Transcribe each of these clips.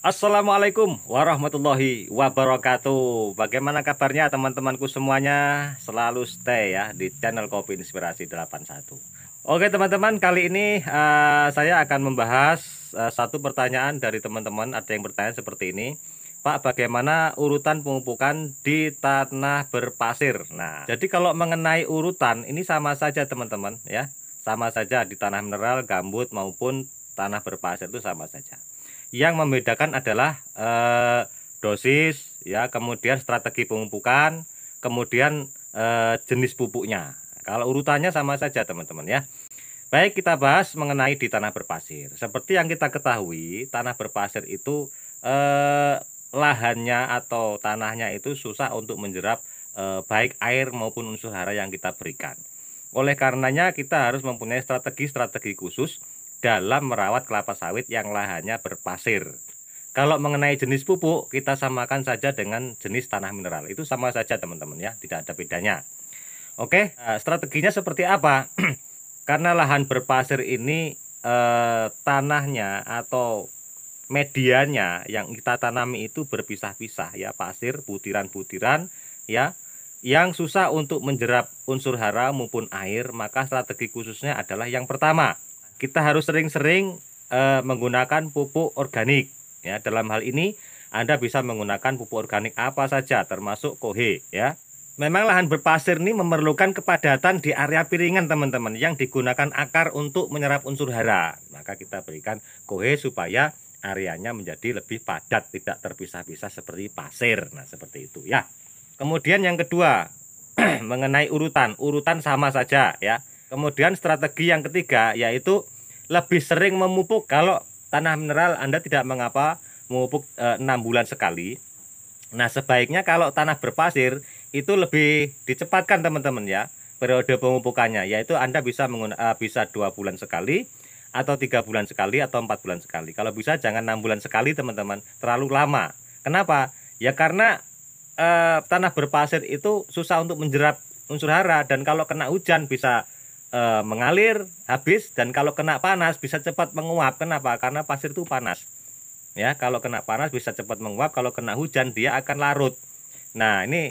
Assalamualaikum warahmatullahi wabarakatuh. Bagaimana kabarnya teman-temanku semuanya? Selalu stay ya di channel Kopi Inspirasi 81. Oke teman-teman, kali ini saya akan membahas satu pertanyaan dari teman-teman. Ada yang bertanya seperti ini, Pak, bagaimana urutan pemupukan di tanah berpasir? Nah, jadi kalau mengenai urutan ini sama saja teman-teman ya. Sama saja di tanah mineral, gambut maupun tanah berpasir itu sama saja. Yang membedakan adalah dosis ya, kemudian strategi pemupukan, kemudian jenis pupuknya. Kalau urutannya sama saja teman-teman ya. Baik, kita bahas mengenai di tanah berpasir. Seperti yang kita ketahui, tanah berpasir itu lahannya atau tanahnya itu susah untuk menyerap baik air maupun unsur hara yang kita berikan. Oleh karenanya kita harus mempunyai strategi-strategi khusus dalam merawat kelapa sawit yang lahannya berpasir. Kalau mengenai jenis pupuk, kita samakan saja dengan jenis tanah mineral. Itu sama saja teman-teman ya, tidak ada bedanya. Oke, strateginya seperti apa? Karena lahan berpasir ini tanahnya atau medianya yang kita tanami itu berpisah-pisah ya, pasir, butiran-butiran ya, yang susah untuk menjerap unsur hara maupun air. Maka strategi khususnya adalah yang pertama, kita harus sering-sering menggunakan pupuk organik ya. Dalam hal ini Anda bisa menggunakan pupuk organik apa saja termasuk kohe ya. Memang lahan berpasir ini memerlukan kepadatan di area piringan teman-teman, yang digunakan akar untuk menyerap unsur hara. Maka kita berikan kohe supaya areanya menjadi lebih padat, tidak terpisah-pisah seperti pasir. Nah seperti itu ya. Kemudian yang kedua, mengenai urutan sama saja ya. Kemudian strategi yang ketiga yaitu lebih sering memupuk. Kalau tanah mineral Anda tidak mengapa memupuk 6 bulan sekali. Nah sebaiknya kalau tanah berpasir itu lebih dicepatkan teman-teman ya, periode pemupukannya, yaitu Anda bisa bisa 2 bulan sekali atau 3 bulan sekali atau 4 bulan sekali. Kalau bisa jangan 6 bulan sekali teman-teman, terlalu lama. Kenapa? Ya karena tanah berpasir itu susah untuk menjerap unsur hara, dan kalau kena hujan bisa mengalir habis, dan kalau kena panas bisa cepat menguap. Kenapa? Karena pasir itu panas ya. Kalau kena panas bisa cepat menguap, kalau kena hujan dia akan larut. Nah ini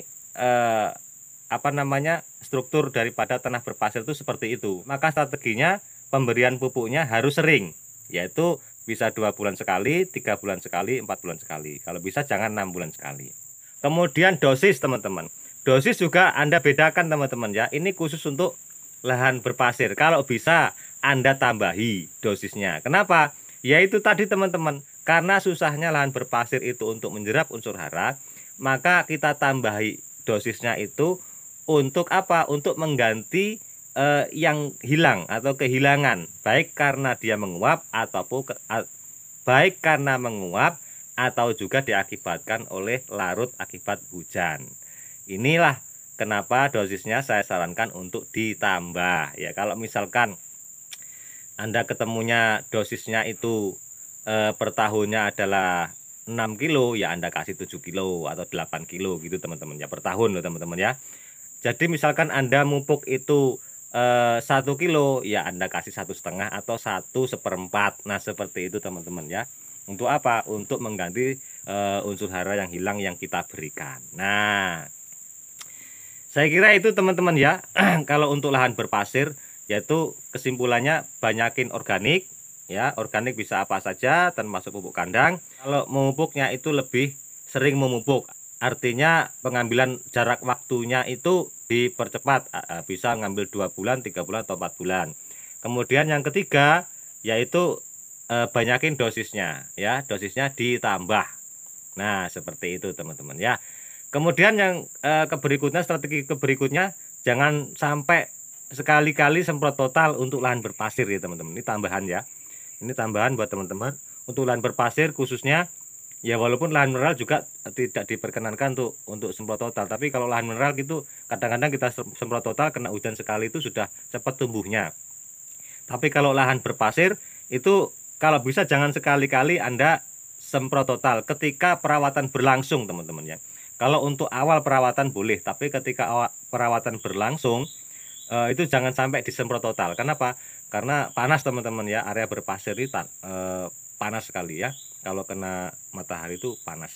apa namanya, struktur daripada tanah berpasir itu seperti itu. Maka strateginya pemberian pupuknya harus sering, yaitu bisa 2 bulan sekali, 3 bulan sekali, 4 bulan sekali. Kalau bisa jangan 6 bulan sekali. Kemudian dosis teman-teman, dosis juga Anda bedakan teman-teman ya. Ini khusus untuk lahan berpasir. Kalau bisa Anda tambahi dosisnya. Kenapa? Yaitu tadi teman-teman, karena susahnya lahan berpasir itu untuk menyerap unsur hara, maka kita tambahi dosisnya itu untuk apa? Untuk mengganti yang hilang atau kehilangan, baik karena dia menguap ataupun baik karena menguap atau juga diakibatkan oleh larut akibat hujan. Inilah kenapa dosisnya saya sarankan untuk ditambah ya. Kalau misalkan Anda ketemunya dosisnya itu per tahunnya adalah 6 kilo, ya Anda kasih 7 kilo atau 8 kilo gitu teman-teman ya, per tahun loh teman-teman ya. Jadi misalkan Anda mupuk itu 1 kilo, ya Anda kasih 1,5 atau 1/4. Nah seperti itu teman-teman ya. Untuk apa? Untuk mengganti unsur hara yang hilang yang kita berikan. Nah saya kira itu teman-teman ya. Kalau untuk lahan berpasir, yaitu kesimpulannya banyakin organik ya. Organik bisa apa saja termasuk pupuk kandang. Kalau memupuknya itu lebih sering memupuk, artinya pengambilan jarak waktunya itu dipercepat, bisa ngambil 2 bulan, 3 bulan atau 4 bulan. Kemudian yang ketiga yaitu banyakin dosisnya ya, dosisnya ditambah. Nah seperti itu teman-teman ya. Kemudian yang keberikutnya, strategi keberikutnya, jangan sampai sekali-kali semprot total untuk lahan berpasir ya teman-teman. Ini tambahan ya. Ini tambahan buat teman-teman. Untuk lahan berpasir khususnya ya, walaupun lahan mineral juga tidak diperkenankan untuk semprot total. Tapi kalau lahan mineral gitu kadang-kadang kita semprot total, kena hujan sekali itu sudah cepat tumbuhnya. Tapi kalau lahan berpasir itu kalau bisa jangan sekali-kali Anda semprot total ketika perawatan berlangsung teman-teman ya. Kalau untuk awal perawatan boleh, tapi ketika awal perawatan berlangsung itu jangan sampai disemprot total. Kenapa? Karena panas teman-teman ya, area berpasir itu panas sekali ya. kalau kena matahari itu panas.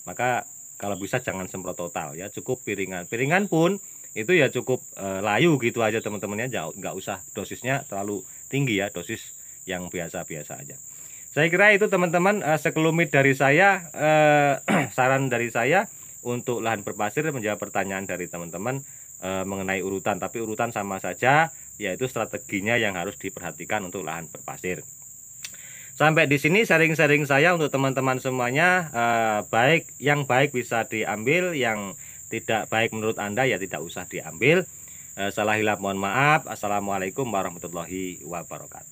Maka kalau bisa jangan semprot total ya, cukup piringan. Piringan pun itu ya cukup layu gitu aja teman-temannya, nggak usah dosisnya terlalu tinggi ya, dosis yang biasa-biasa aja. Saya kira itu teman-teman, sekelumit dari saya, saran dari saya untuk lahan berpasir menjawab pertanyaan dari teman-teman mengenai urutan, tapi urutan sama saja, yaitu strateginya yang harus diperhatikan untuk lahan berpasir. Sampai di sini sharing-sharing saya untuk teman-teman semuanya. Yang baik bisa diambil, yang tidak baik menurut Anda ya tidak usah diambil. Salah hilap mohon maaf. Assalamualaikum warahmatullahi wabarakatuh.